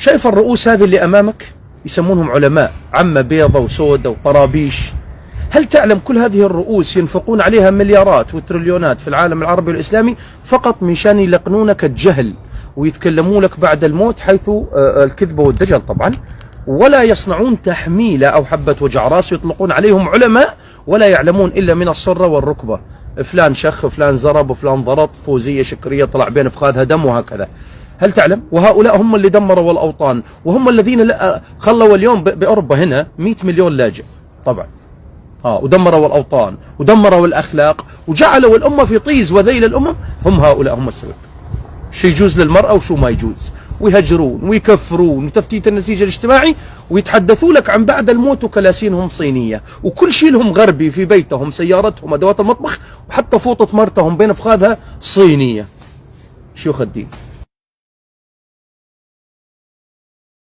شايف الرؤوس هذه اللي أمامك يسمونهم علماء، عمة بيضة وسودة وطرابيش. هل تعلم كل هذه الرؤوس ينفقون عليها مليارات وتريليونات في العالم العربي والإسلامي فقط مشان يلقنونك الجهل ويتكلموا لك بعد الموت، حيث الكذبة والدجل طبعا، ولا يصنعون تحميلة أو حبة وجع راس، ويطلقون عليهم علماء ولا يعلمون إلا من الصرة والركبة. فلان شخ، فلان زرب، وفلان ضرط، فوزية شكرية طلع بين فخاذها دم، وهكذا. هل تعلم؟ وهؤلاء هم اللي دمروا الأوطان، وهم الذين خلوا اليوم بأوروبا هنا 100 مليون لاجئ طبعا، ودمروا الأوطان ودمروا الأخلاق وجعلوا الأمة في طيز وذيل الأمم. هم هؤلاء هم السبب. شو يجوز للمرأة وشو ما يجوز، ويهجرون ويكفرون وتفتيت النسيج الاجتماعي، ويتحدثوا لك عن بعد الموت وكلاسينهم صينية، وكل شيء لهم غربي في بيتهم، سيارتهم، أدوات المطبخ، وحتى فوطة مرتهم بين فخاذها صينية. شيوخ الدين.